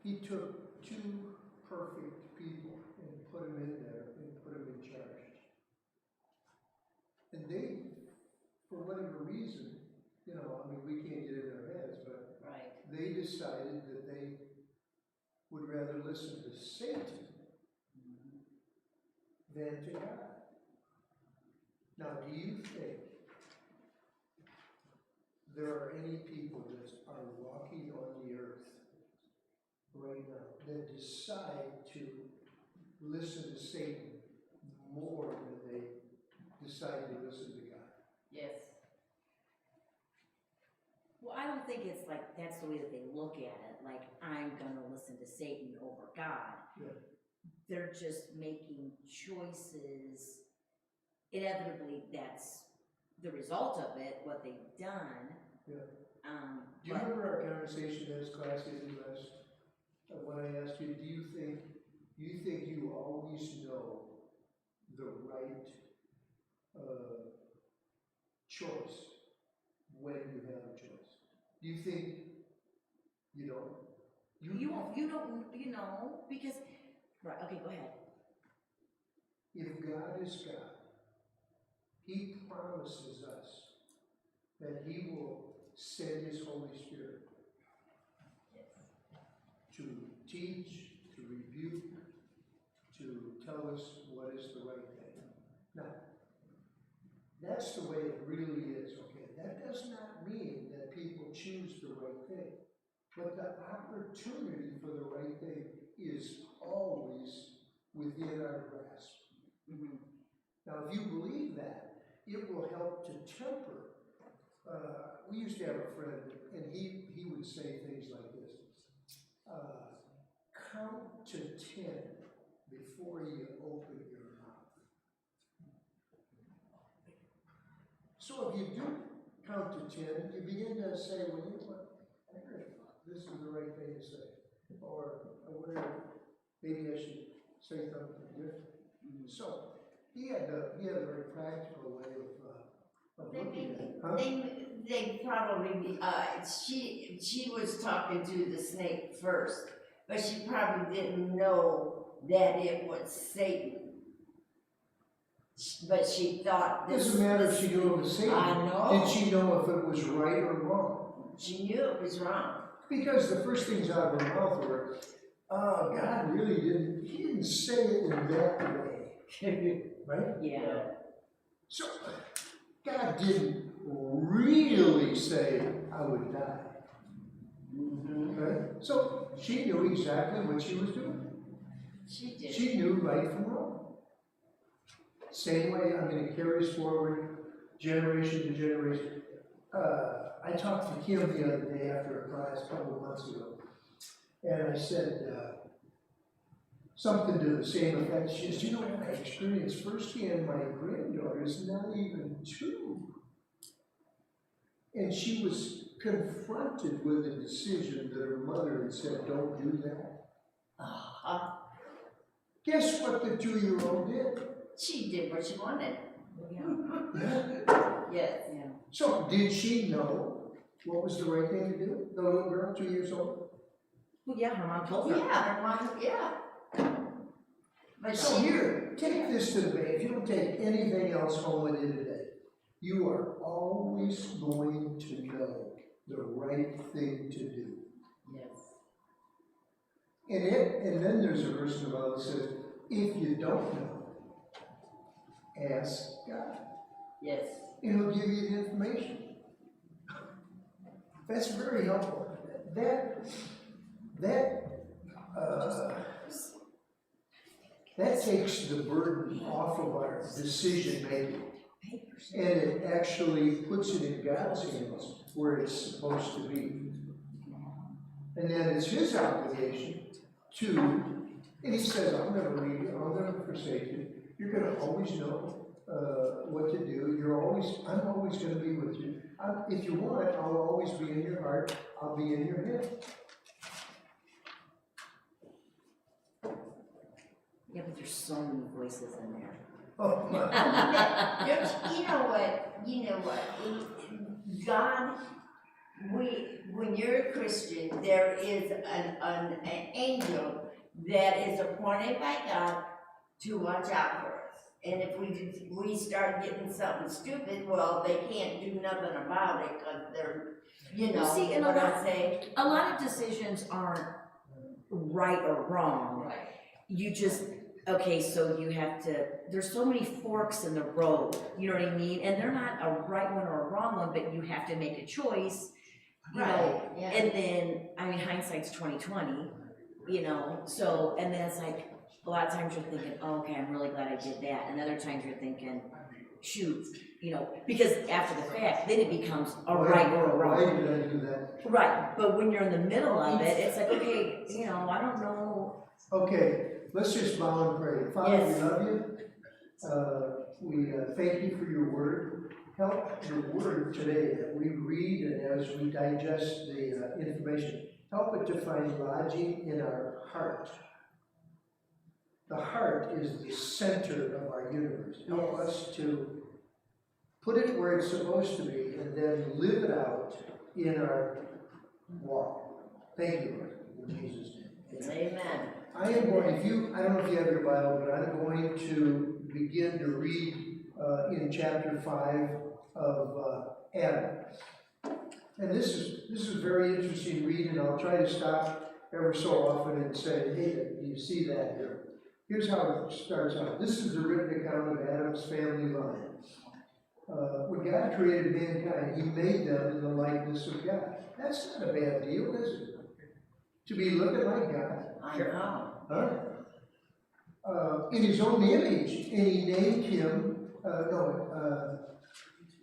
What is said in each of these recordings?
he took two perfect people and put them in there and put them in charge. And they, for whatever reason, you know, I mean, we can't get in their heads, but Right. they decided that they would rather listen to Satan than to God. Now, do you think there are any people that are walking on the earth right now that decide to listen to Satan more than they decide to listen to God? Yes. Well, I don't think it's like that's the way that they look at it. Like, I'm going to listen to Satan over God. Yeah. They're just making choices. Inevitably, that's the result of it, what they've done. Yeah. Do you remember our conversation in this class last when I asked you, do you think you always know the right choice when you have a choice? Do you think you don't? You don't, you know, because, right, okay, go ahead. If God is God, He promises us that He will send His Holy Spirit to teach, to rebuke, to tell us what is the right thing. Now, that's the way it really is, okay? That does not mean that people choose the right thing. But the opportunity for the right thing is always within our grasp. Mm-hmm. Now, if you believe that, it will help to temper. We used to have a friend, and he would say things like this. Count to 10 before you open your mouth. So if you do count to 10, you begin to say, well, you know what? I really thought this is the right thing to say. Or whatever, maybe I should say something different. Mm-hmm. So he had a very practical way of looking at it. Huh? They probably, she was talking to the snake first, but she probably didn't know that it was Satan. But she thought It this. doesn't matter if she knew it was Satan. I know. Did she know if it was right or wrong? She knew it was wrong. Because the first things out of her mouth were, God really he didn't say it in that way. Right? Yeah. So, God didn't really say, I would die. Mm-hmm. Right? So, she knew exactly what she was doing. She did. She knew right from wrong. Same way, I'm going to carry this forward, generation to generation. I talked to Kim the other day after a class a couple of months ago, and I said something to the same effect. She says, you know what I experienced firsthand, my granddaughter is not even 2. And she was confronted with a decision that her mother had said, don't do that. Guess what the 2-year-old did? She did what she wanted. Yeah. Yes. Yeah. So, did she know what was the right thing to do? The little girl, 2 years old? Well, yeah, her mom told her. Yeah, her mom, yeah. But So she, here, take this to the bank. If you don't take anything else home with you today, you are always going to know the right thing to do. yes. And then there's a verse in the Bible that says, if you don't know, ask God. Yes. And He'll give you the information. That's very helpful. That takes the burden off of our decision making, and it actually puts it in God's hands where it's supposed to be. And then it's His obligation to, and He says, I'll never leave you, I'll never forsake you. You're going to always know what to do. I'm always going to be with you. If you want it, I'll always be in your heart. I'll be in your head. Yeah, but there's so many voices in there. Oh, my. You know what? God when you're a Christian, there is an angel that is appointed by God to watch out for us. And if we start getting something stupid, well, they can't do nothing about it, because they're, you know, Well, see, and what I'm saying? a lot of decisions aren't right or wrong. Right. You just, okay, so you have to, there's so many forks in the road, you know what I mean? And they're not a right one or a wrong one, but you have to make a choice, you know? Right, yeah. And then, I mean, hindsight's 20/20, you know? So, and then it's like, a lot of times you're thinking, oh, okay, I'm really glad I did that. And other times you're thinking, shoot, you know, because after the fact, then it becomes a right or a wrong. Why did I do that? Right, but when you're in the middle of it, it's like, okay, you know, I don't know. Okay, let's just bow and pray. Father, Yes. we love you. We thank you for your word. Help the word today that we read, and as we digest the information, help it to find lodging in our heart. The heart is the center of our universe. Help us to put it where it's supposed to be and then live it out in our walk. Thank you, Lord, in Jesus' name. Amen. I am going, I don't know if you have your Bible, but I'm going to begin to read in chapter 5 of Adam. And this is a very interesting read, and I'll try to stop ever so often and say, hey, do you see that here? Here's how it starts out. This is the written account of Adam's family line. When God created mankind, he made them in the likeness of God. That's not a bad deal, is it? To be looking like God. I know. Huh? In his own image, and he named him,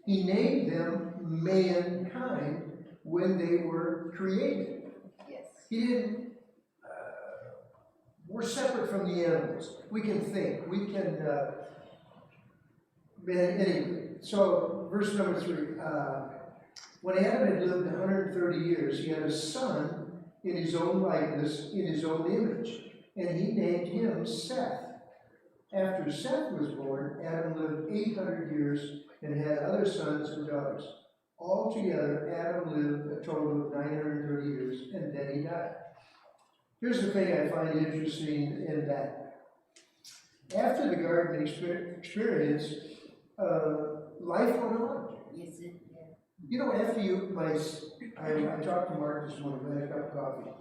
he named them mankind when they were created. Yes. He didn't, we're separate from the animals. We can think, we can, anyway. So, verse number 3, when Adam had lived 130 years, he had a son in his own likeness, in his own image, and he named him Seth. After Seth was born, Adam lived 800 years and had other sons and daughters. Altogether, Adam lived a total of 930 years, and then he died. Here's the thing I find interesting in that. After the garden experience, life went on. Yes, it did. You know, after I talked to Mark this morning, we had a cup of coffee,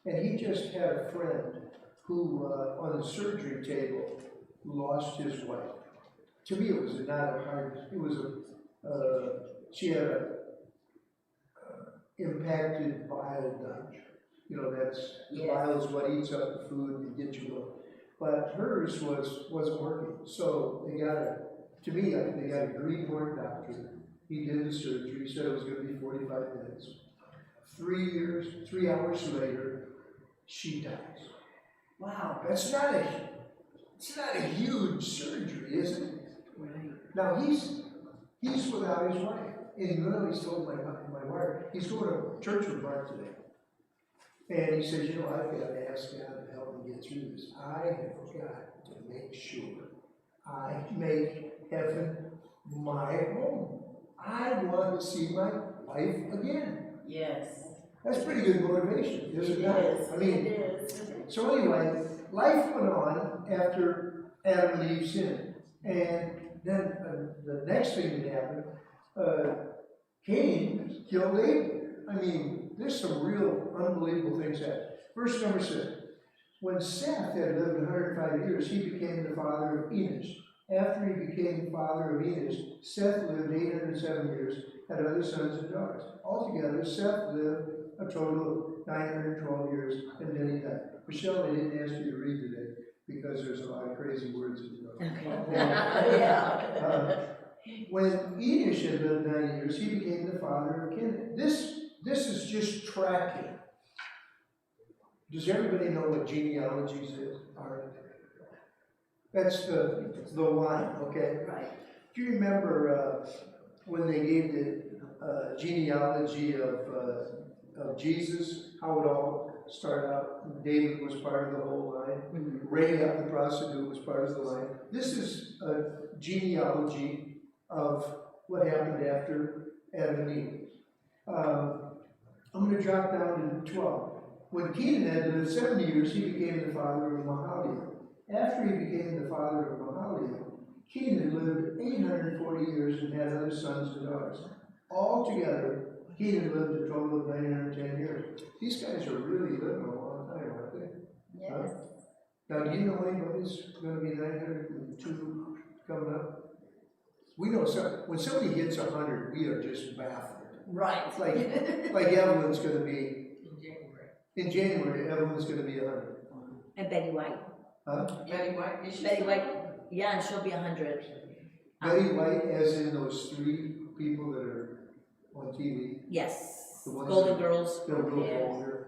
and he just had a friend who, on the surgery table, lost his wife. To me, it was not a hard, it was she had a impacted bile duct. You know, that's, the bile is what eats up the food and gets you ill. But hers wasn't working. So they got a greenhorn doctor. He did the surgery, he said it was going to be 45 minutes. 3 hours later, she dies. Wow. It's not a huge surgery, is it? Right. Now he's without his wife. And you know, he's told my wife, he's going to church with Mark today. And he says, you know, I've got to ask God to help me get through this. I have got to make sure I make heaven my home. I want to see my wife again. Yes. That's pretty good motivation, isn't it? I mean, it is. so anyway, life went on after Adam and Eve sinned. And then the next thing that happened, Cain killed Abel. I mean, there's some real unbelievable things happened. Verse number 6. When Seth had lived 105 years, he became the father of Enos. After he became the father of Enos, Seth lived 807 years, had other sons and daughters. Altogether, Seth lived a total of 912 years, and then he died. Michelle, I didn't ask you to read today because there's a lot of crazy words in the book. Yeah. When Enos had lived 90 years, he became the father of Cain. This is just tracking. Does everybody know what genealogies are? That's the line, okay? Right. Do you remember when they gave the genealogy of Jesus, how it all started out? David was part of the whole line. Mm-hmm. Rahab the prostitute was part of the line. This is a genealogy of what happened after Adam and Eve. I'm gonna drop down to 12. When Cain had lived 70 years, he became the father of Mahalalel. After he became the father of Mahalalel, Cain had lived 840 years and had other sons and daughters. Altogether, Cain had lived a total of 910 years. These guys are really living a long time, aren't they? Yes. Now, do you know anybody's gonna be 902 coming up? We know when somebody hits 100, we are just baffled. Right. Like Evelyn's gonna be, in January, Evelyn's gonna be 100. And Betty White. Huh? Betty White, is she Betty still White, alive? yeah, and she'll be 100. Betty White, as in those 3 people that are on TV. Yes. The ones Golden that- Girls. They're real Yes. older.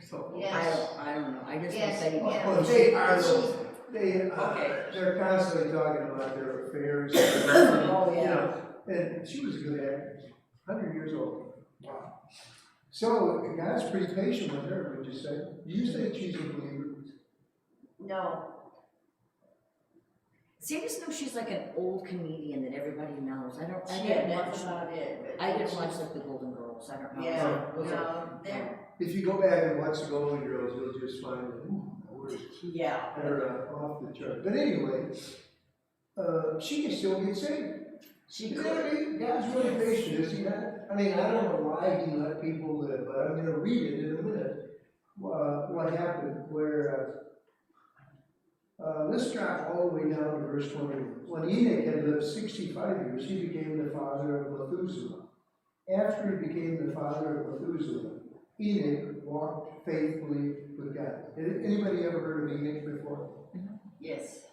So, Yes. I don't know, I just know Yes, Betty White. yeah. Well, they are, She's- they're constantly talking about their affairs. Oh, You yeah. know, and she was a good actress, 100 years old. Wow. So God's pretty patient with her, would you say? Do you think she's a believer? No. See, I just know she's like an old comedian that everybody knows. I Yeah, didn't that's watch, about it. but I didn't she's- watch like the Golden Girls, I don't know. Yeah, Was it- no, they're, If you go back and watch the Golden Girls, you'll just find that, yeah. they're off the chart. But anyway, she can still get saved. She You know could. what I mean? God's really patient, is he not? I mean, I don't know why he let people live, but I'm gonna read it in a minute. What happened where, let's drop all the way down to verse 21. When Enoch had lived 65 years, he became the father of Methuselah. After he became the father of Methuselah, Enoch walked faithfully with God. Anybody ever heard of Enoch before? Yes.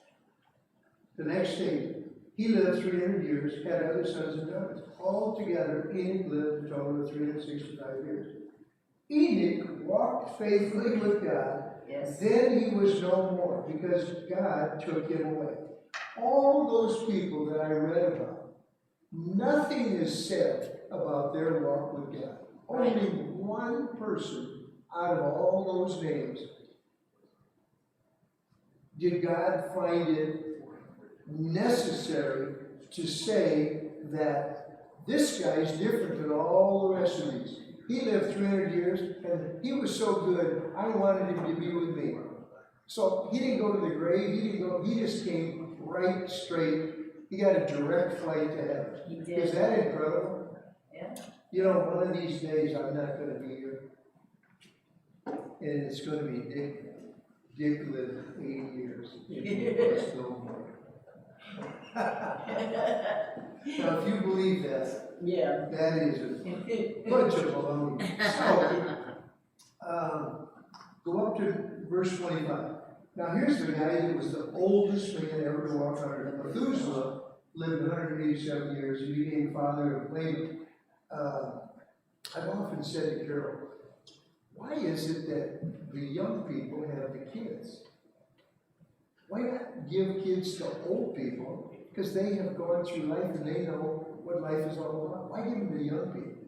The next statement, he lived 300 years, had other sons and daughters. Altogether, Enoch lived a total of 365 years. Enoch walked faithfully with God. Yes. Then he was no more, because God took him away. All those people that I read about, nothing is said about their walk with God. Right. Only one person out of all those names did God find it necessary to say that this guy's different than all the rest of these. He lived 300 years, and he was so good, I wanted him to be with me. So he didn't go to the grave, he just came right straight. He got a direct flight to heaven. He Is did. that incredible? Yeah. You know, one of these days I'm not gonna be here. And it's gonna be Dick lived 80 years. It was no more. Now, if you believe that, Yeah. that is a bunch of baloney. So, go up to verse 25. Now, here's the guy that was the oldest man ever to walk on earth. Methuselah lived 187 years. He became father of Lamech. I've often said to Carol, why is it that the young people have the kids? Why not give kids to old people? Because they have gone through life and they know what life is all about. Why give them to young people?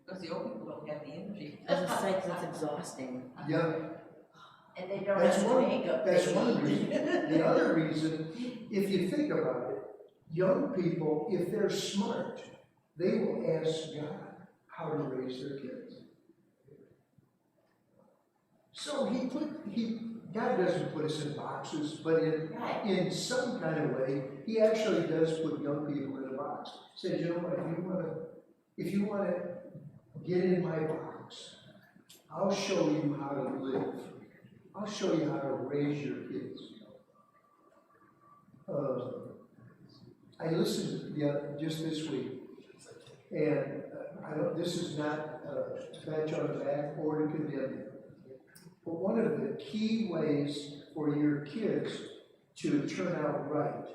Because the old people don't have the energy. As a psych, that's exhausting. Yeah, And they don't That's have one- makeup. that's one reason. The other reason, if you think about it, young people, if they're smart, they will ask God how to raise their kids. So God doesn't put us in boxes, but Right. in some kind of way, he actually does put young people in a box. Says, you know what, if you wanna get in my box, I'll show you how to live. I'll show you how to raise your kids. I listened just this week, and this is not to pat you on the back or to condemn you, but one of the key ways for your kids to turn out right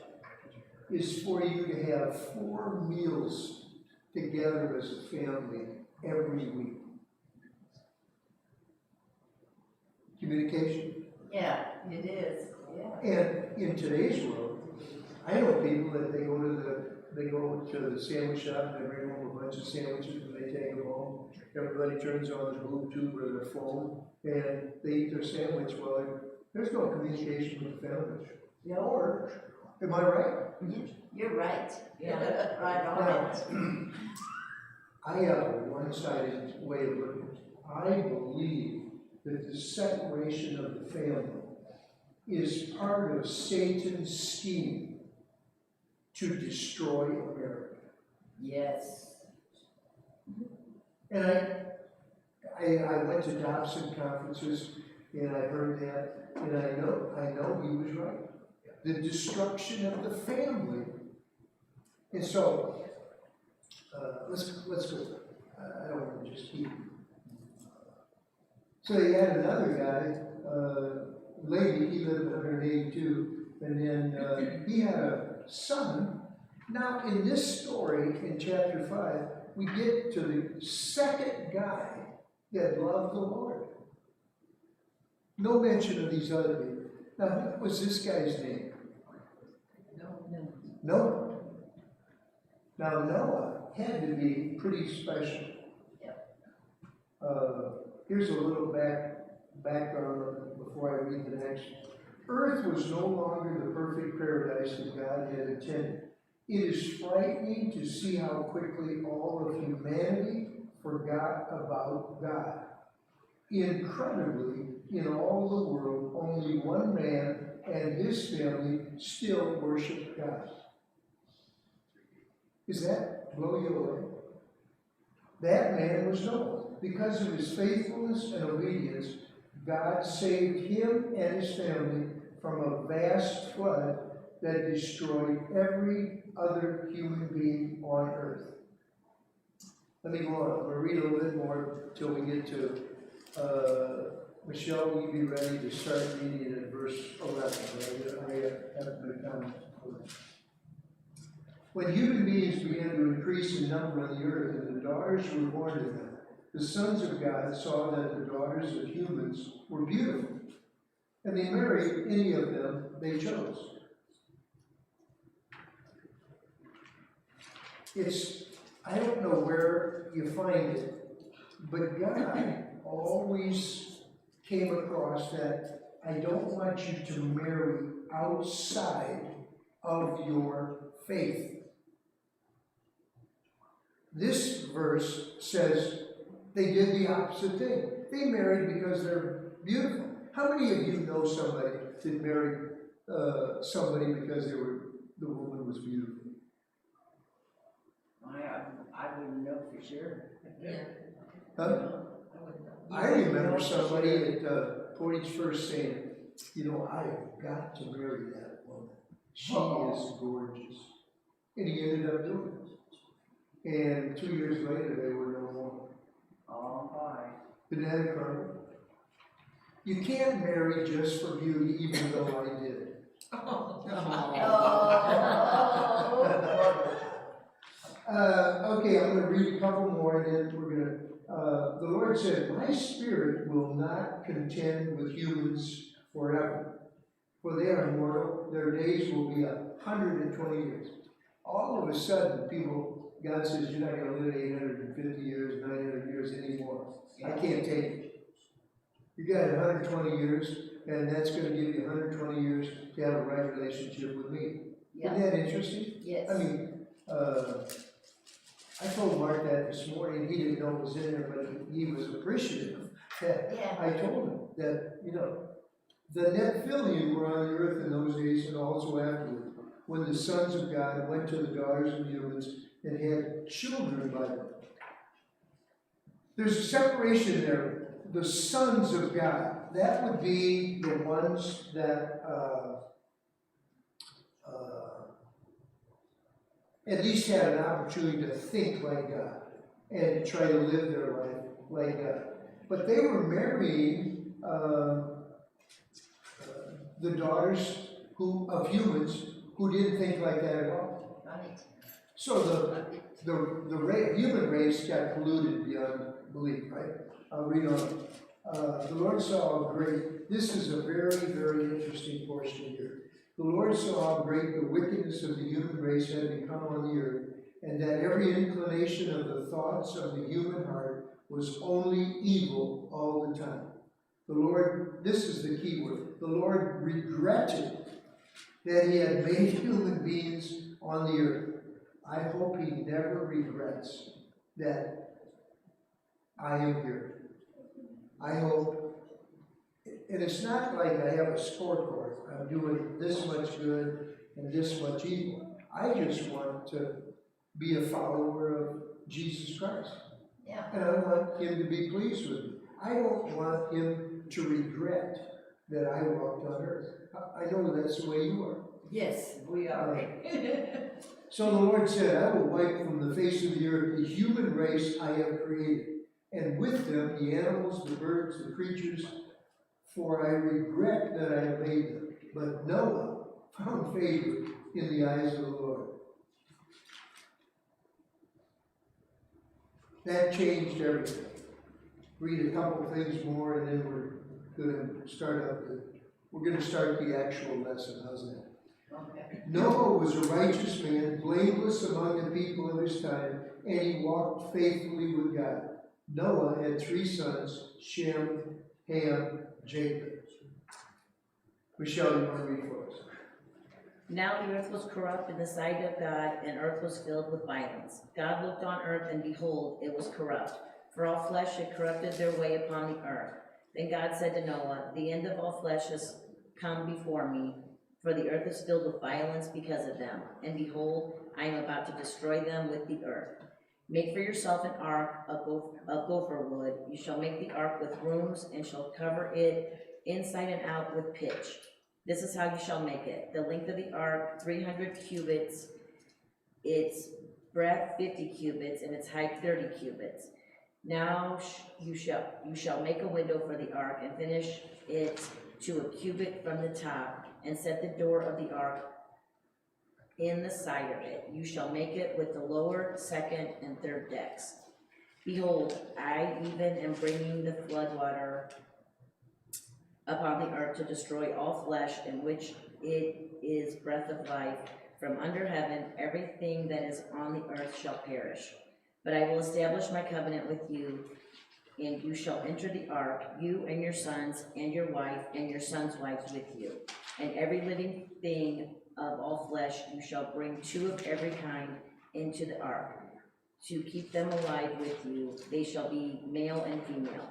is for you to have 4 meals together as a family every week. Communication. Yeah, it is, yeah. And in today's world, I know people that they go to the sandwich shop and they bring home a bunch of sandwiches and they take them home. Everybody turns on the Bluetooth or their phone and they eat their sandwich. Well, there's no communication with the family. No. Or, am I right? You're right. Yeah. Right on it. I have a one-sided way of looking at it. I believe that the separation of the family is part of Satan's scheme to destroy America. Yes. And I went to Dobson conferences and I heard that, and I know he was right. The destruction of the family. And so, let's go. I don't want to just keep. So he had another guy, lady, he lived 182, and then he had a son. Now, in this story, in chapter 5, we get to the second guy that loved the Lord. No mention of these other people. Now, what was this guy's name? Noah. Now, Noah had to be pretty special. Here's a little background before I read the next. Earth was no longer the perfect paradise that God had intended. It is frightening to see how quickly all of humanity forgot about God. Incredibly, in all the world, only one man and his family still worship God. Does that blow you away? That man was Noah. Because of his faithfulness and obedience, God saved him and his family from a vast flood that destroyed every other human being on earth. Let me go on. I'm going to read a little bit more until we get to Michelle, will you be ready to start reading at verse 11? I have no time. When human beings began to increase in number on the earth and the daughters were born to them, the sons of God saw that the daughters of humans were beautiful, and they married any of them they chose. I don't know where you find it, but God always came across that I don't want you to marry outside of your faith. This verse says they did the opposite thing. They married because they're beautiful. How many of you know somebody that married somebody because the woman was beautiful? I wouldn't know for sure. Yeah. Huh? I remember somebody at Portage First saying, I've got to marry that woman. She is gorgeous. And he ended up doing it. And 2 years later, they were no more. Oh, boy. Isn't that incredible? You can't marry just for beauty, even though I did. Okay, I'm going to read a couple more, and then we're going to. The Lord said, "My spirit will not contend with humans forever, for they are mortal. Their days will be 120 years." All of a sudden, God says, "You're not going to live 850 years, 900 years anymore. I can't take it. You got 120 years, and that's going to give you 120 years to have a right relationship with me." Yeah. Isn't that interesting? Yes. I mean, I told Mark that this morning. He didn't know it was in there, but he was appreciative. Yeah. I told him that, the Nephilim were on the earth in those days and also afterward, when the sons of God went to the daughters of humans and had children by them. There's a separation there. The sons of God, that would be the ones that at least had an opportunity to think like God and try to live their life like God. But they were marrying the daughters of humans who didn't think like that at all. Right. So the human race got polluted beyond belief, right? I'll read on. The Lord saw how great, this is a very, very interesting portion here. The Lord saw how great the wickedness of the human race had become on the earth, and that every inclination of the thoughts of the human heart was only evil all the time. The Lord, this is the key word, the Lord regretted that he had made human beings on the earth. I hope he never regrets that I am here. I hope, and it's not like I have a scorecard. I'm doing this much good and this much evil. I just want to be a follower of Jesus Christ. Yeah. And I want him to be pleased with me. I don't want him to regret that I walked on earth. I know that's the way you are. Yes, we are. So the Lord said, I will wipe from the face of the earth the human race I have created, and with them the animals, the birds, the creatures, for I regret that I have made them. But Noah found favor in the eyes of the Lord. That changed everything. Read a couple things more, and then we're going to start the actual lesson. How's that? Okay. Noah was a righteous man, blameless among the people of his time, and he walked faithfully with God. Noah had 3 sons, Shem, Ham, Japheth. Michelle, you want to read for us? Now the earth was corrupt in the sight of God, and earth was filled with violence. God looked on earth, and behold, it was corrupt, for all flesh had corrupted their way upon the earth. Then God said to Noah, the end of all flesh has come before me, for the earth is filled with violence because of them. And behold, I am about to destroy them with the earth. Make for yourself an ark of gopher wood. You shall make the ark with rooms, and shall cover it inside and out with pitch. This is how you shall make it. The length of the ark, 300 cubits, its breadth 50 cubits, and its height 30 cubits. Now you shall make a window for the ark, and finish it to a cubit from the top, and set the door of the ark in the side of it. You shall make it with the lower, second, and third decks. Behold, I even am bringing the floodwater upon the earth to destroy all flesh, in which it is breath of life. From under heaven, everything that is on the earth shall perish. But I will establish my covenant with you, and you shall enter the ark, you and your sons, and your wife, and your sons' wives with you. And every living thing of all flesh you shall bring 2 of every kind into the ark, to keep them alive with you. They shall be male and female.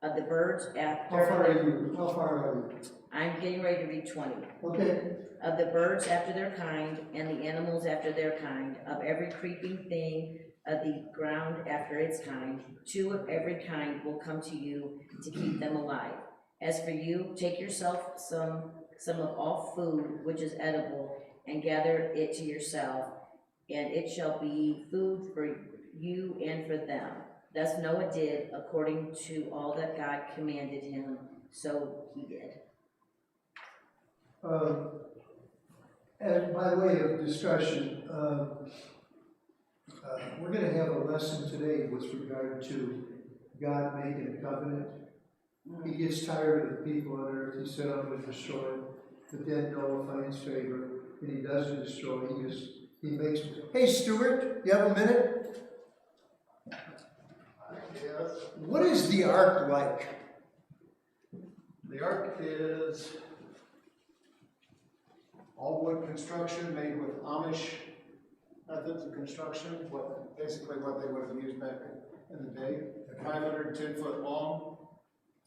Of the birds after... How far are you? I'm getting ready to read 20. Okay. Of the birds after their kind, and the animals after their kind, of every creeping thing of the ground after its kind, 2 of every kind will come to you to keep them alive. As for you, take yourself some of all food which is edible, and gather it to yourself, and it shall be food for you and for them. Thus Noah did according to all that God commanded him, so he did. And by way of discussion, we're going to have a lesson today with regard to God making a covenant. He gets tired of the people on earth. He said, I'm going to destroy them. But then Noah finds favor, and he doesn't destroy. He makes. Hey, Stuart, you have a minute? Yes. What is the ark like? The ark is all wood construction made with Amish methods of construction, basically what they would have used back in the day. 510 foot long,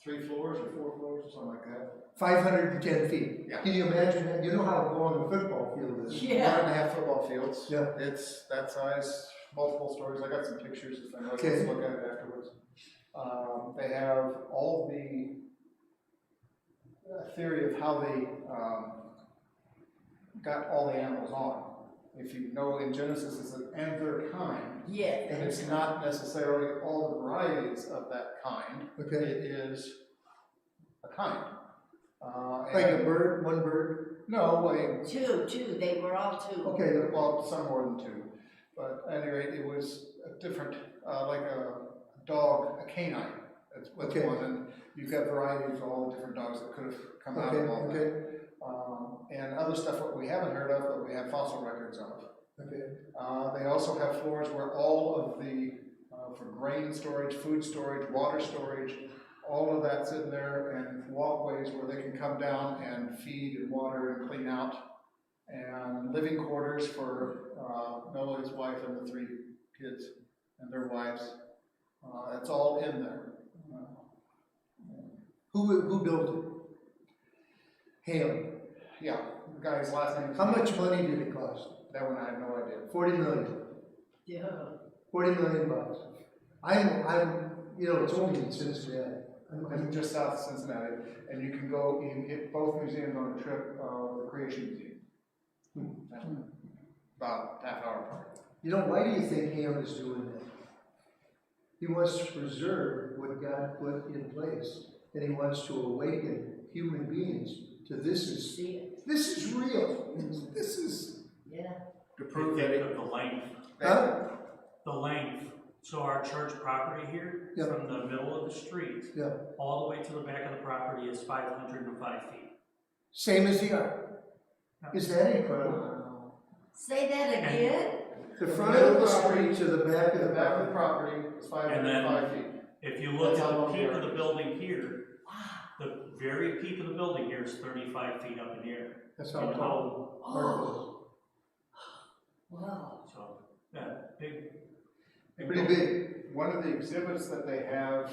3 floors or 4 floors, or something like that. 510 feet. Yeah. Can you imagine that? You know how long a football field is? Yeah. 1.5 football fields. Yeah. It's that size, multiple stories. I got some pictures if anyone wants Okay. to look at it afterwards. They have all the theory of how they got all the animals on. If you know in Genesis it's an and their kind, Yes. and it's not necessarily all the varieties of that kind. Okay. It is a kind. Like a and- bird, one bird? No, like 2, they were all 2. Okay. well, some more than 2. But at any rate, it was a different, like a dog, a canine. That's what's Okay. one, and you've got varieties of all the different dogs that could have come out Okay, of all that. okay, And other stuff that we haven't heard of, but we have fossil records of. okay. They also have floors where all of the, for grain storage, food storage, water storage, all of that's in there, and walkways where they can come down and feed and water and clean out, and living quarters for Noah, his wife, and the 3 kids and their wives. It's all in there. Who built it? Ham. Yeah, the guy's last name. How much money did it cost? That one I have no idea. 40 million. Yeah. 40 million bucks. I'm, it's only in Cincinnati. I'm just south of Cincinnati, and you can go, you can get both museums on a trip, the Creation Museum. About half hour apart. Why do you think Ham is doing that? He wants to preserve what God put in place, and he wants to awaken human beings to this is real. This is. Yeah. To prove Think that of the length, Huh? the length. So our church property here, Yeah. from the middle of the street, Yeah. all the way to the back of the property is 505 feet. Same as the Ark. Is that incredible? Say that again? The front of the street to the back of the the back of the property. property is 505 feet. If you look That's at how the long peak the of the arc is. building here, the very peak of the building here is 35 feet up in the air. That's how tall the Ark Wow. So, yeah, big. is. Pretty big. One of the exhibits that they have,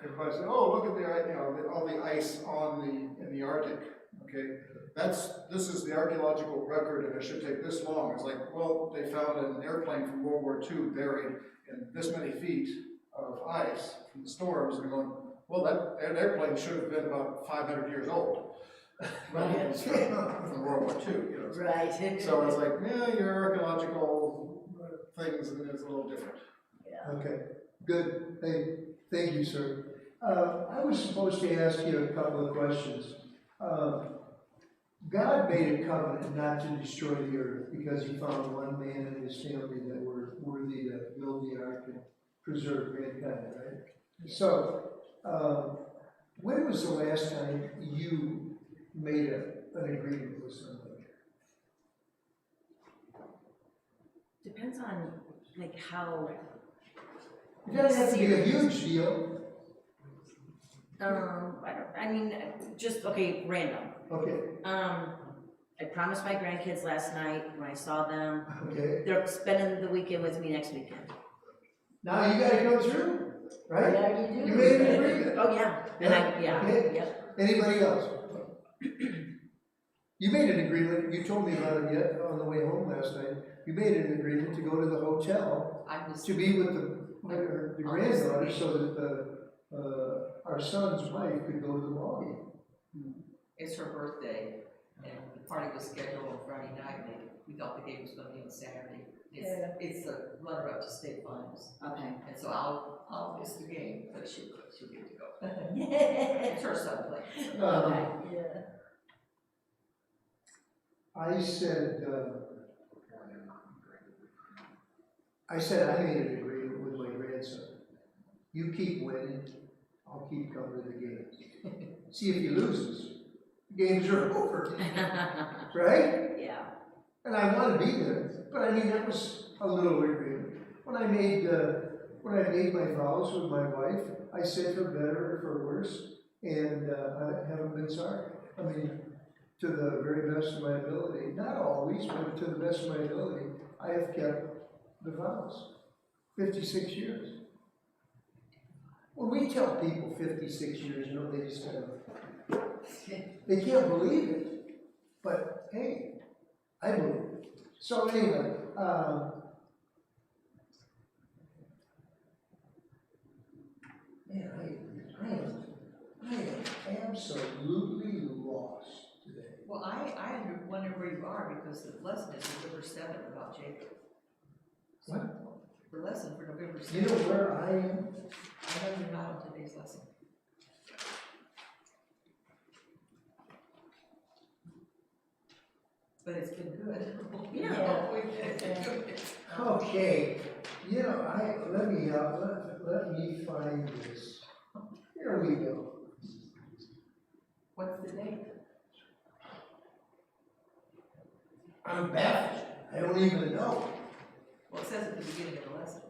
everybody says, "Oh, look at the all the ice in the Arctic." Okay, this is the archaeological record, and it should take this long. It's like, well, they found an airplane from World War II buried in this many feet of ice from the storms, and they're going, well, that airplane should have been about 500 years old. Right. From World War II, Right. So it's like, yeah, your archaeological things is a little different. Okay, good. Hey, thank you, sir. I was supposed to ask you a couple of questions. God made a covenant not to destroy the earth because he found one man and his family that were worthy to build the ark and preserve mankind, right? So, when was the last time you made an agreement with somebody? Depends on, how. It doesn't have to be a huge deal. Random. Okay, I promised my grandkids last night when I saw them, okay. they're spending the weekend with me next weekend. Now you gotta go through, right? Yeah, you do. You made an agreement. Oh, yeah, Okay. yep. Anybody else? You made an agreement, you told me about it yet on the way home last night. You made an agreement to go to the hotel I was, to be with the granddaughter so that our son's wife could go to the ball game. it's her birthday, and the party was scheduled on Friday night, and we thought the game was gonna be on Saturday. It's a runner-up to state finals, Okay. and so I'll miss the game, but she'll get to go. It's her son playing. Yeah. I said I made an agreement with my grandson. You keep winning, I'll keep coming to the games. See if he loses. The games are over, right? Yeah. And I want to be there, but that was a little agreement. When I made my vows with my wife, I said for better or for worse, and I haven't been sorry. To the very best of my ability, not always, but to the best of my ability, I have kept the vows. 56 years. When we tell people 56 years, they just they can't believe it. But hey, I believe it. So anyway, man, I am absolutely lost today. Well, I wonder where you are, because the lesson is November 7th about Jacob. What? The lesson for November 7th. You know where I am? I know you're not on today's lesson. But it's been good. Yeah. Okay, let me find this. Here we go. What's the date? I'm baffled. I don't even know. Well, it says at the beginning of the lesson.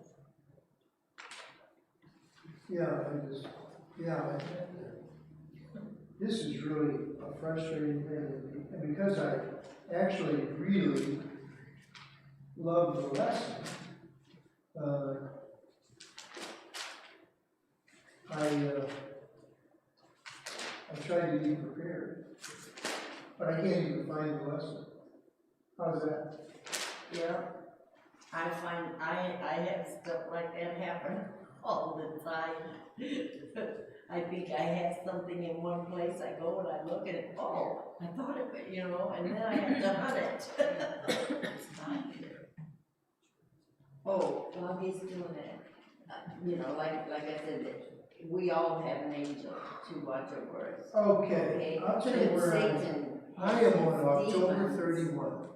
This is really a frustrating thing, and because I actually really love the lesson, I tried to be prepared, but I can't even find the lesson. How's that? Yeah, I find, I have stuff like that happen all the time. I think I have something in one place, I go and I look at it, oh, I thought of it, and then I have to hunt it. Oh, while he's doing it, like I said, that we all have an angel to watch over us. Okay, I'll tell you And where Satan I am on has October demons 31.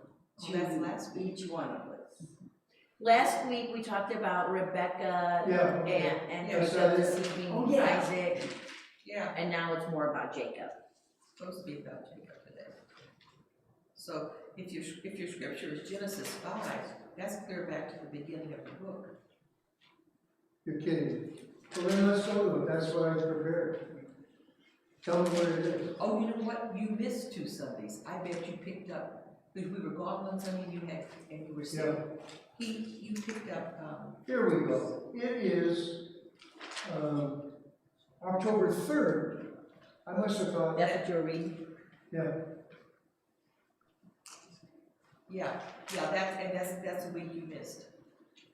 That's last week. each one of us. Last week, we talked about Rebecca Yeah, okay. and Yeah, so Jacob that- deceiving Oh, yeah. Isaac, Yeah, and now it's more about Jacob. supposed to be about Jacob today. So if your scripture is Genesis 5, that's clear back to the beginning of the book. You're kidding. Well, then let's go to it, that's what I prepared. Tell me what it is. Oh, you know what? You missed 2 Sundays. I bet you picked up, because we were gone one Sunday, and you were sick. Yeah. You picked up, Here we go. It is, October 3rd. I must have thought, That's what you're reading? yeah, that's the week you missed.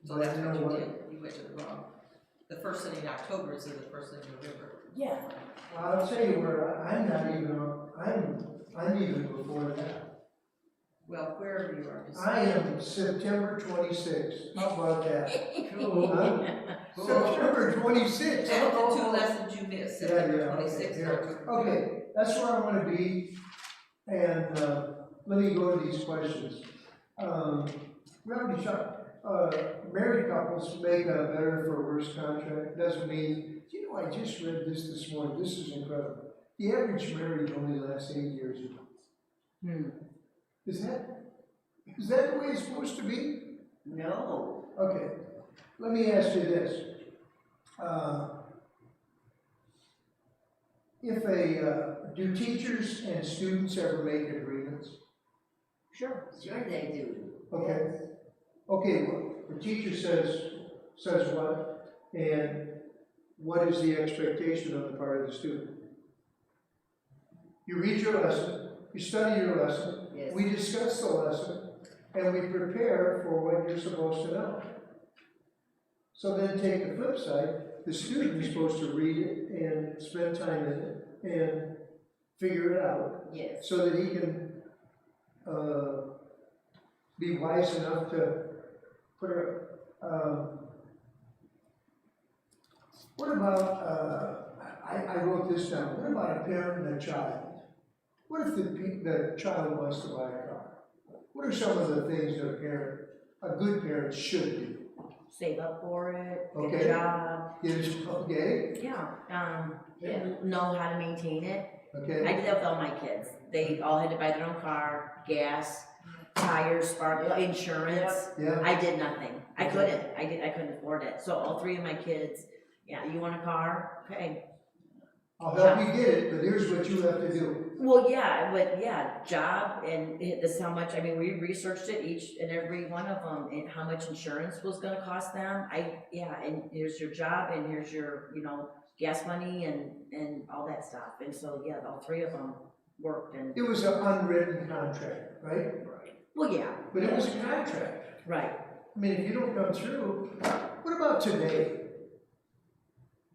So that's You what know you what? did. You went to the wrong. The first Sunday in October instead of the first Sunday in November. Yeah. I'll tell you where, I'm not even on, I'm even before that. Well, wherever you are, just. I am September 26th. How about that? Cool. Huh? September 26th. That's the 2 lessons you missed, September Yeah, 26th. yeah. October. Okay, that's where I want to be, and let me go to these questions. We already shot, married couples make a better for worse contract, doesn't mean, I just read this morning, this is incredible. The average marriage only lasts 8 years. Is that the way it's supposed to be? No. Okay, let me ask you this. Do teachers and students ever make agreements? Sure. Sure they do. Okay. Okay, well, the teacher says what, and what is the expectation on the part of the student? You read your lesson, you study your lesson, Yes. we discuss the lesson, and we prepare for what you're supposed to know. So then take the flip side, the student is supposed to read it and spend time in it and figure it out Yes. so that he can be wise enough to put what about, I wrote this down, what about a parent and a child? What if the child wants to buy a car? What are some of the things that a good parent should do? Save up for it, get Okay. a job, Okay, Yeah. know how to maintain it. okay, I did that with all my kids. They all had to buy their own car, gas, tires, spark, insurance. yeah, I did nothing. I couldn't afford it. So all 3 of my kids, you want a car? Okay. I'll help you get it, but here's what you have to do. Well, job, and this is how much, we researched it, each and every one of them, and how much insurance was gonna cost them. And here's your job, and here's your, gas money and all that stuff. And so, all 3 of them worked, and, It was an unwritten contract, right? well, yeah, But it was a contract. right. I mean, if you don't come through, what about today?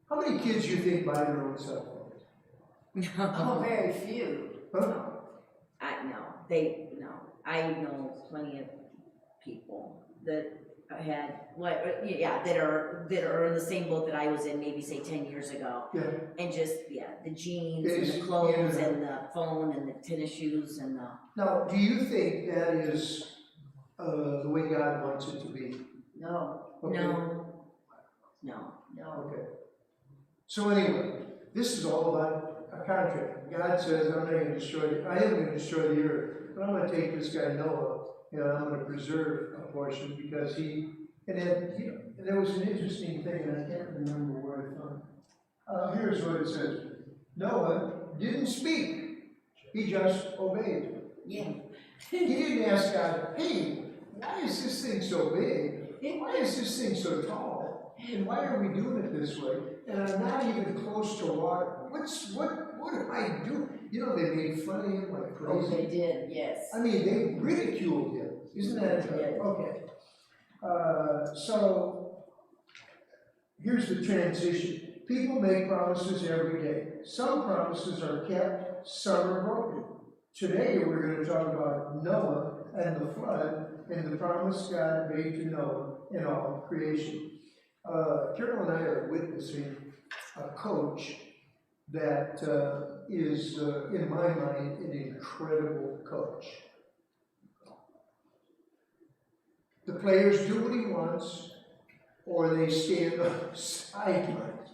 How many kids do you think buy their own cell phones? Oh, very few. Huh? I know plenty of people that had, that are in the same boat that I was in, maybe say 10 years ago. Yeah. And just, the jeans It and is, the clothes yeah. and the phone and the tennis shoes and the, Now, do you think that is the way God wants it to be? No, Okay. no. Okay. So anyway, this is all about a contract. God says, I'm not going to destroy it. I am going to destroy the earth, but I'm going to take this guy Noah, and I'm going to preserve a portion because and there was an interesting thing, and I can't remember where I found it. Here's what it says. Noah didn't speak. He just obeyed. yeah. He didn't ask God, hey, why is this thing so big? Why is this thing so tall? And why are we doing it this way? and I'm not even close to water. What do I do? You know, they made fun of him like Oh, crazy. they did, yes. I mean, they ridiculed him. Isn't that, okay. So, here's the transition. People make promises every day. Some promises are kept, some are broken. Today, we're going to talk about Noah and the flood and the promise God made to Noah in all of creation. Carol and I are witnessing a coach that is, in my mind, an incredible coach. The players do what he wants, or they stand on the sidelines.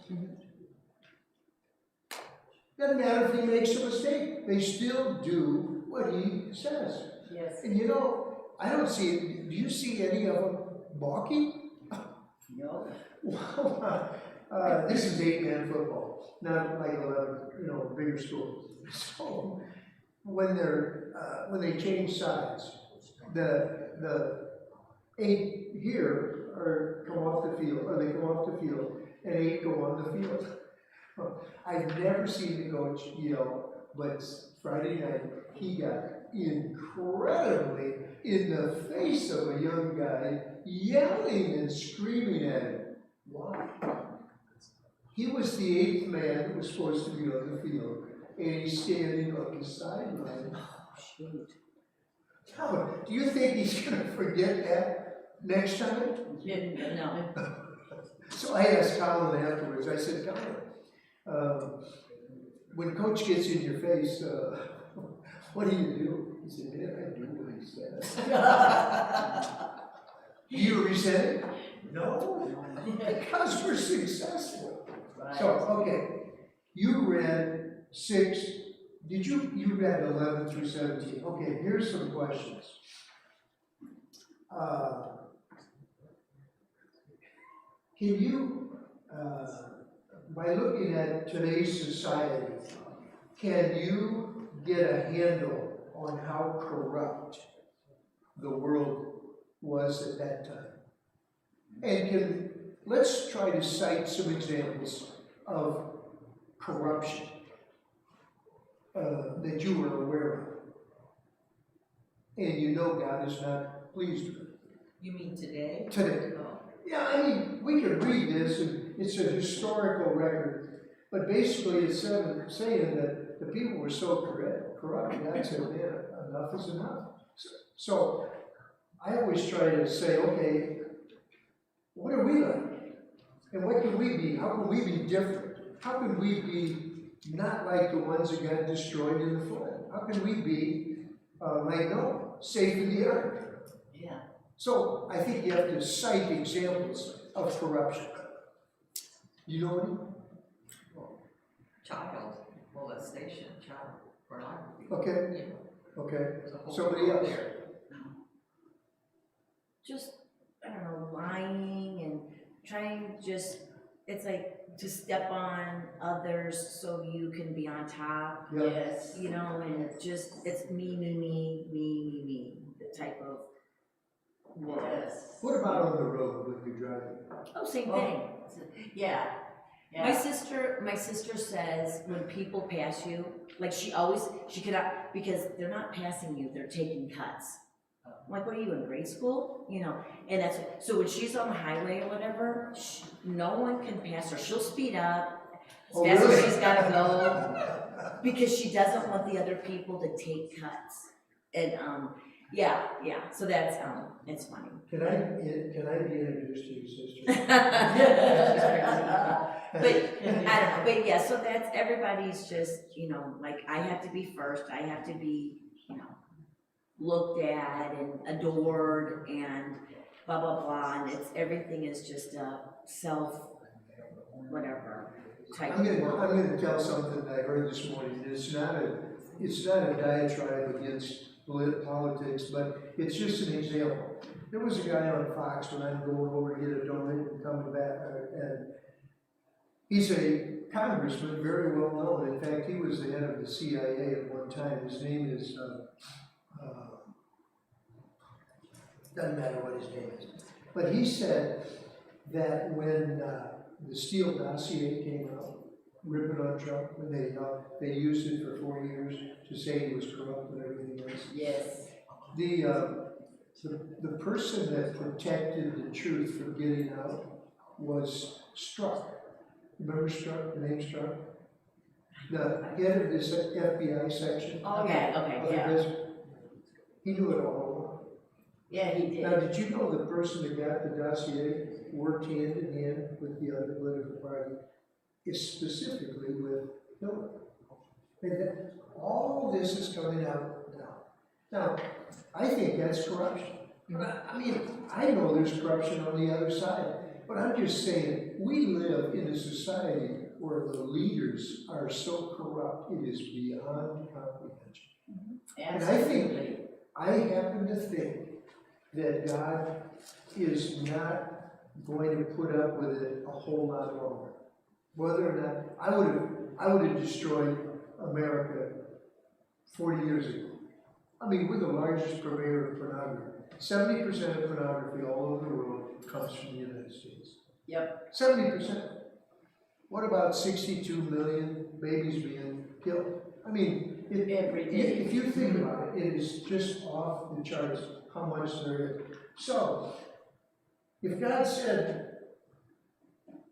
Doesn't matter if he makes a mistake, they still do what he says. Yes. And you know, I don't see it. Do you see any of them balking? No. Well, this is 8-man football, not like 11, bigger school. So when they change sides, the 8 here come off the field, or they come off the field, and 8 go on the field. I've never seen the coach yell, but Friday night he got incredibly in the face of a young guy, yelling and screaming at him. Why? He was the 8th man that was supposed to be on the field, and he's standing on the sideline. Oh, shoot. Now, do you think he's going to forget that next time? No. So I asked Colin afterwards, I said, Colin, when coach gets in your face, what do? He said, man, I do what he says. Do you resent it? No, because we're successful. Right. So, okay, you read 6, you read 11 through 17. Okay, here's some questions. Can you, by looking at today's society, can you get a handle on how corrupt the world was at that time? And let's try to cite some examples of corruption that you were aware of. And you know God is not pleased with. You mean today? Today. Oh. Yeah, I mean, we could read this, and it's a historical record, but basically it's saying that the people were so corrupt, God said, man, enough is enough. So I always try to say, okay, what are we like? And what can we be? How can we be different? How can we be not like the ones that got destroyed in the flood? How can we be like Noah, safe in the ark? Yeah. So I think you have to cite examples of corruption. You know any? Child molestation, child pornography. Okay, You know, okay. there's a whole Somebody world else? there. Just, I don't know, lying and trying it's like to step on others so you can be on top, Yeah. Yes. and it's me, the type of world. Yes. What about on the road when you're driving? Oh, same thing. Yeah. Yeah. My sister says when people pass you, like she cannot, because they're not passing you, they're taking cuts. I'm like, what are you in grade school? And so when she's on the highway or whatever, no one can pass her. She'll speed up as Oh, fast really? as she's gotta go because she doesn't want the other people to take cuts. And yeah. So that's it's funny. Can I be introduced to your sister? But I don't know, but yeah, so that's, everybody's just, like, I have to be first, I have to be, looked at and adored and blah, blah, blah, and everything is just a whatever type I'm of gonna world. tell something that I heard this morning. It's not a diatribe against politics, but it's just an example. There was a guy on Fox when I'm going over to get a donut and coming back, and he's a congressman, very well known. In fact, he was the head of the CIA at one time. His name is, doesn't matter what his name is. But he said that when the Steele dossier came out, ripping on Trump, and they used it for 4 years to say he was corrupt and everything else. Yes. The person that protected the truth from getting out was Strzok. Remember Strzok, the name Strzok? The head of this FBI section. Okay, yeah. He knew it all. Yeah, he Now, did. did you know the person that got the dossier worked hand in hand with the other political party, is specifically with Hillary? And that, all this is coming out now. Now, I think that's corruption. But I mean, I know there's corruption on the other side, but I'm just saying, we live in a society where the leaders are so corrupt, it is beyond comprehension. And I think, I happen to think that God is not going to put up with it a whole lot longer. Whether or not, I would have destroyed America 40 years ago. I mean, we're the largest purveyor of pornography. 70% of pornography all over the world comes from the United States. Yep. 70%. What about 62 million babies being killed? I mean, Every day. if you think about it, it is just off the charts how much there is. So, if God said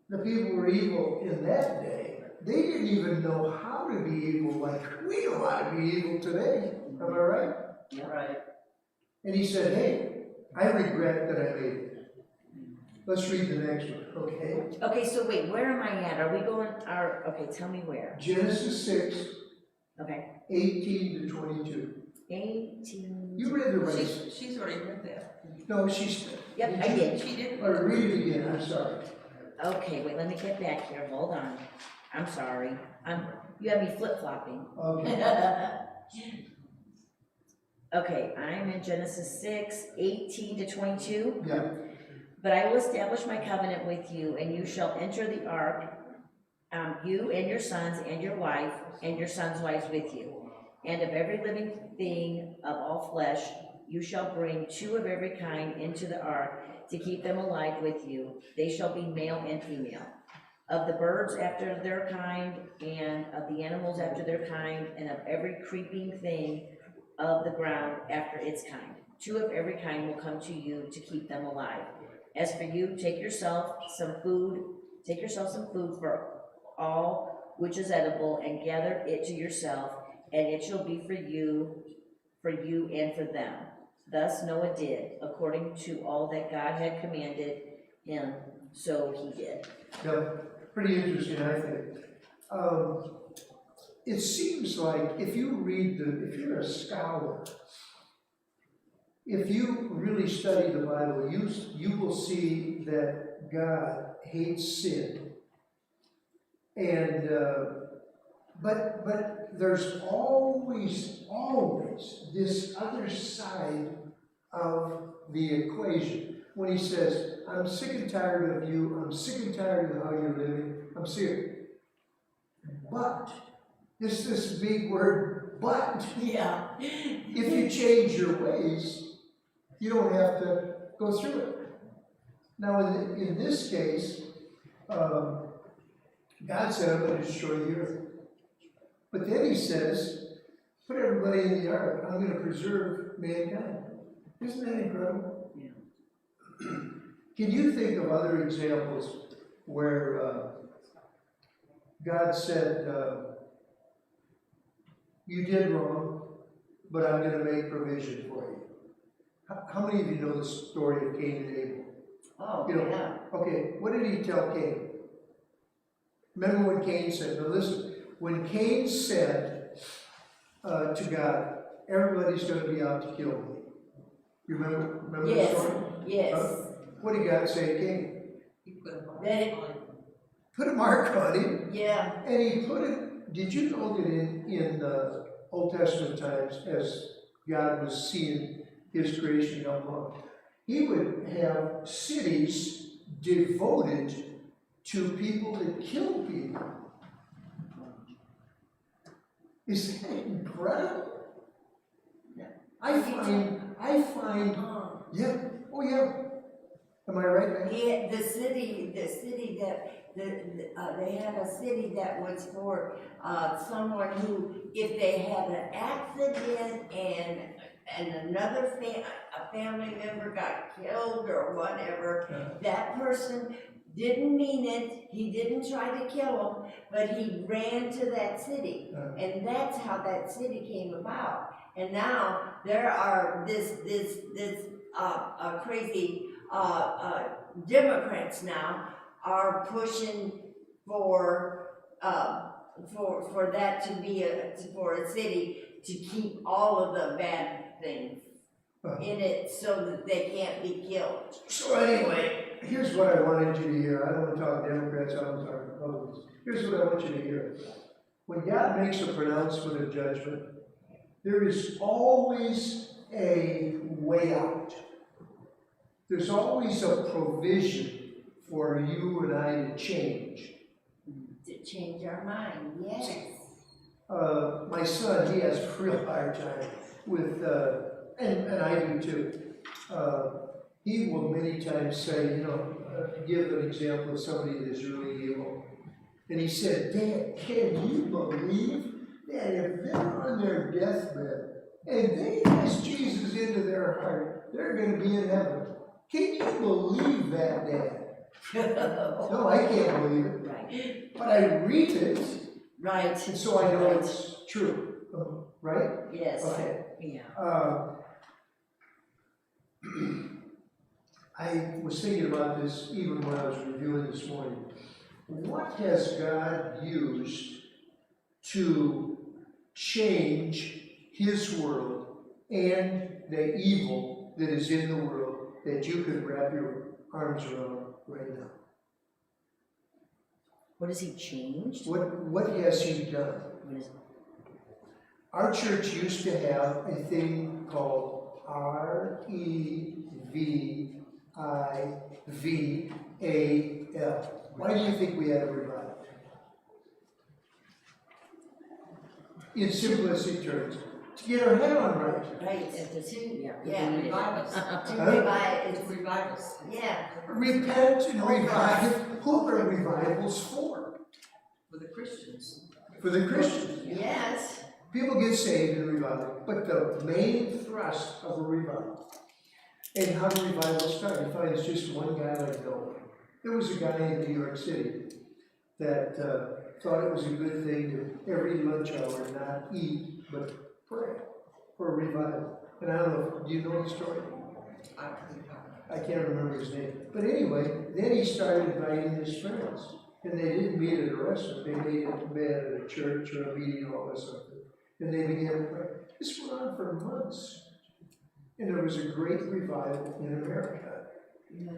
the people were evil in that day, they didn't even know how to be evil like we know how to be evil today. Am I right? Right. And he said, hey, I regret that I made it. Let's read the next one, okay? Okay, so wait, where am I at? Are we going, okay, tell me where. Genesis 6, Okay. 18 to 22. 18. You read the rest. She's already read that. No, she's. Yep, I did. She did. Or read it again, I'm sorry. Okay, wait, let me get back here, hold on. I'm sorry. You have me flip-flopping. Okay. Okay, I'm in Genesis 6, 18 to 22. Yeah. But I will establish my covenant with you, and you shall enter the ark, you and your sons and your wife, and your sons' wives with you. And of every living thing of all flesh, you shall bring 2 of every kind into the ark to keep them alive with you. They shall be male and female. Of the birds after their kind, and of the animals after their kind, and of every creeping thing of the ground after its kind. 2 of every kind will come to you to keep them alive. As for you, take yourself some food for all which is edible, and gather it to yourself, and it shall be for you and for them. Thus Noah did, according to all that God had commanded him, so he did. Yeah, pretty interesting, I think. It seems like if you're a scholar, if you really study the Bible, you will see that God hates sin. And, but there's always this other side of the equation. When he says, I'm sick and tired of you, I'm sick and tired of how you're living, I'm sick. But, this big word, but. Yeah. If you change your ways, you don't have to go through it. Now, in this case, God said, I'm going to destroy the earth. But then he says, put everybody in the ark. I'm going to preserve mankind. Isn't that incredible? Yeah. Can you think of other examples where God said, you did wrong, but I'm going to make provision for you? How many of you know the story of Cain and Abel? Oh, You know, yeah. Okay, what did he tell Cain? Remember when Cain said, now listen, when Cain said to God, everybody's going to be out to kill me. You remember the Yes, story? yes. What did God say to Cain? He put a mark Then- on it. Put a mark on him, Yeah. and he put it, did you know that in Old Testament times, as God was seeing his creation come along, he would have cities devoted to people that killed people. Is that incredible? I find, Oh. yeah, oh yeah. Am I right, man? Yeah, the city that they had a city that was for, someone who, if they had an accident and another a family member got killed or whatever, that person didn't mean it, he didn't try to kill him, but he ran to that city. And that's how that city came about. And now there are this crazy, Democrats now are pushing for that to be for a city to keep all of the bad things in it so that they can't be killed. So anyway, here's what I wanted you to hear. I don't want to talk Democrats, I don't want to talk Republicans. Here's what I want you to hear. When God makes a pronouncement of judgment, there is always a way out. There's always a provision for you and I to change. To change our mind, yes. My son, he has a real hard time with, and I do too. He will many times say, you know, give an example of somebody that's really evil. And he said, Dad, can you believe that if they're on their deathbed and they ask Jesus into their heart, they're going to be in heaven? Can you believe that, Dad? No, I can't believe it. Right. But I read it, Right. and so I know it's true. Right? Yes. Okay. Yeah. I was thinking about this even when I was reviewing this morning. What has God used to change His world and the evil that is in the world that you could wrap your arms around right now? What has he changed? What has He done? What is, Our church used to have a thing called REVIVAL. Why do you think we had a revival? In simplistic terms, to get our head on right. Right. Yeah, Yeah. revive us. To Huh? revive, To revive us. yeah. Repent and revive. Who are revivals for? For the Christians. For the Christians. Yes. People get saved in revival, but the main thrust of a revival. And how do revivals start? You find it's just one guy like Noah. There was a guy in New York City that thought it was a good thing to every lunch hour not eat, but pray for a revival. And I don't know, do you know the story? I can't remember his name. But anyway, then he started inviting his friends. And they didn't meet at a restaurant, they met at a church or a meeting hall or something. And they began to pray. This went on for months. And there was a great revival in America. Yeah.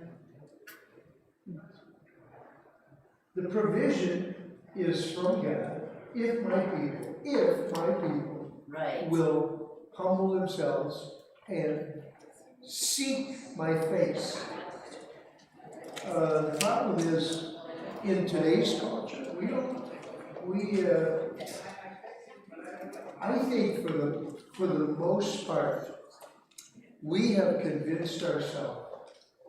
The provision is from God. If my people Right. will humble themselves and seek my face. The problem is, in today's culture, I think for the most part, we have convinced ourselves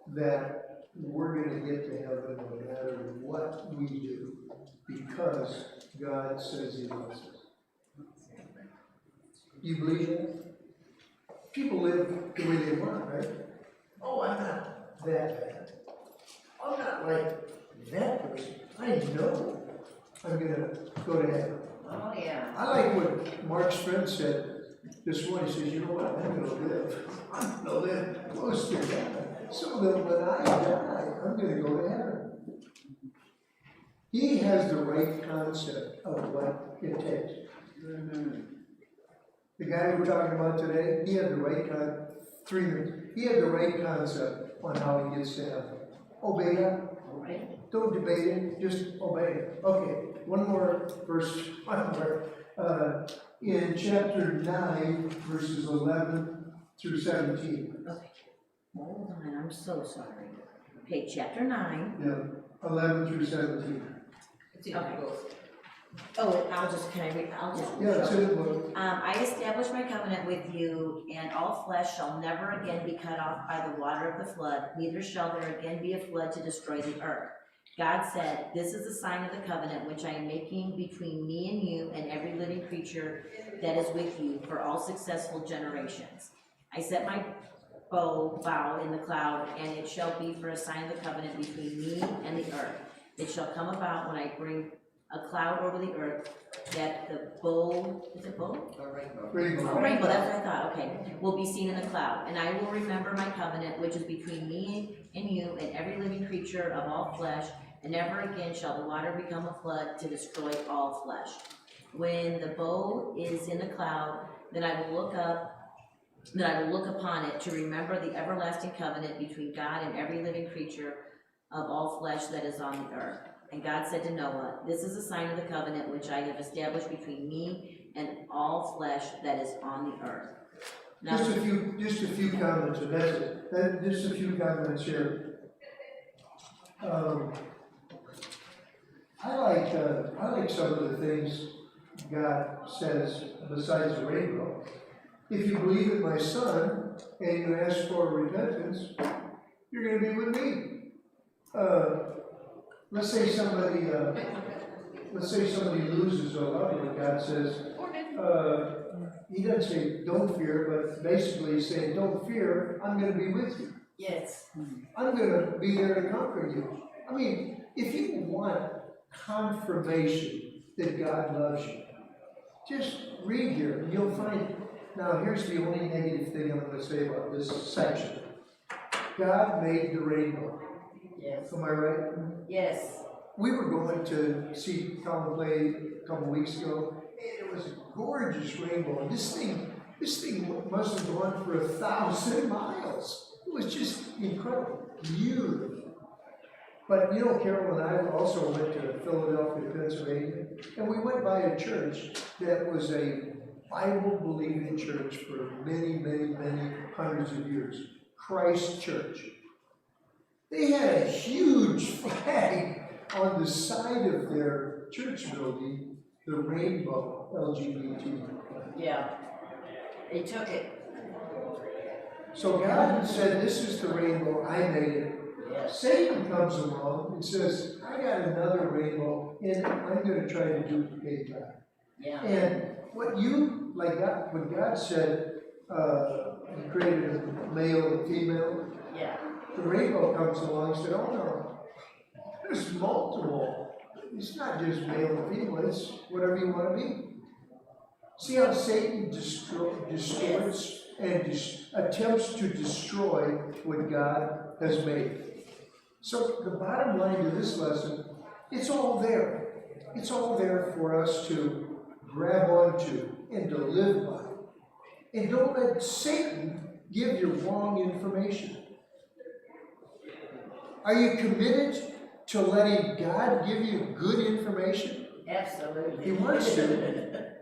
that we're going to get to heaven no matter what we do, because God says He loves us. You believe that? People live the way they want, right? Oh, I'm not that bad. I'm not like that person. I know I'm going to go to heaven. Oh, yeah. I like what Mark's friend said this morning. He says, you know what, I'm going to live close to heaven, so that when I die, I'm going to go to heaven. He has the right concept of what it takes. The guy we're talking about today, he had the right he had the right concept on how he gets to heaven. Obey God. Right. Don't debate it, just obey it. Okay, one more verse. In chapter 9, verses 11 through 17. okay. Hold on, I'm so sorry. Okay, chapter 9. Yeah, 11 through 17. Okay. Oh, can I read, Yeah, it's in the book. I establish my covenant with you, and all flesh shall never again be cut off by the water of the flood, neither shall there again be a flood to destroy the earth. God said, "This is the sign of the covenant which I am making between me and you and every living creature that is with you for all successful generations. I set my bow in the cloud, and it shall be for a sign of the covenant between me and the earth. It shall come about when I bring a cloud over the earth, that the bow," is it bow? Or rainbow. Rainbow. Oh, rainbow, that's what I thought, okay, "will be seen in the cloud. And I will remember my covenant, which is between me and you and every living creature of all flesh, and never again shall the water become a flood to destroy all flesh. When the bow is in the cloud, then I will look upon it to remember the everlasting covenant between God and every living creature of all flesh that is on the earth. And God said to Noah, "This is a sign of the covenant which I have established between me and all flesh that is on the earth." Now, Just a few comments, and that's it. Just a few comments here. I like some of the things God says besides the rainbow. If you believe in my son and you ask for repentance, you're going to be with me. Let's say somebody loses a loved one. God says, he doesn't say don't fear, but basically he's saying don't fear. I'm going to be with you. Yes. I'm going to be there to comfort you. I mean, if you want confirmation that God loves you, just read here and you'll find it. Now, here's the only negative thing I'm going to say about this section. God made the rainbow. Yes. Am I right? Yes. We were going to see Colin play a couple weeks ago, and it was a gorgeous rainbow. And this thing must have gone for 1,000 miles. It was just incredible, beautiful. But you know, Carol and I also went to Philadelphia, Pennsylvania, and we went by a church that was a Bible-believing church for many, many, many hundreds of years. Christ Church. They had a huge flag on the side of their church building, the rainbow LGBT. Yeah. They took it. So God said, "This is the rainbow, I made it." Yes. Satan comes along and says, "I got another rainbow, and I'm going to try to duplicate that." Yeah. And when God said, He created a male and female, Yeah. the rainbow comes along and said, "Oh no, there's multiple. It's not just male and female, it's whatever you want to be." See how Satan distorts and attempts to destroy what God has made. So the bottom line to this lesson, it's all there. It's all there for us to grab onto and to live by. And don't let Satan give you wrong information. Are you committed to letting God give you good information? Absolutely. He wants to.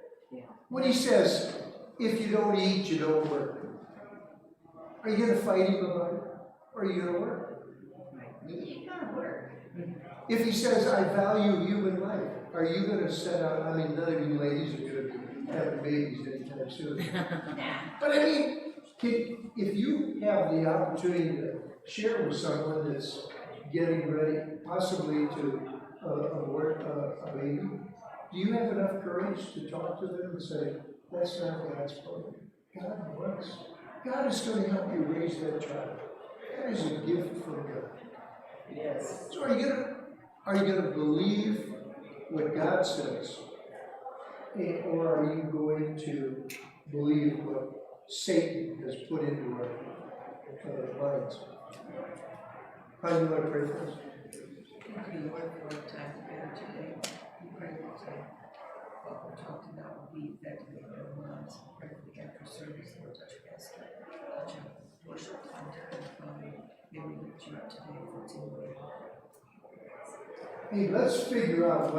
When he says, "If you don't eat, you don't work," are you going to fight him about it? Or are you going to work? You're gonna work. If he says, "I value human life," are you going to set out? I mean, none of you ladies are going to be having babies anytime soon. But I mean, if you have the opportunity to share with someone that's getting ready, possibly to abort a baby, do you have enough courage to talk to them and say, "That's not God's plan. God wants. God is going to help you raise that child. That is a gift from God." Yes. So are you gonna believe what God says, or are you going to believe what Satan has put into our minds? How do you want to pray for us? Thank you, Lord, for our time together today. We pray that what we're talking about will be effective in our lives. We pray for the after service, Lord, touch Pastor, touch our worship time together, Father. May we lift you up today for it's in the way. Hey, let's figure out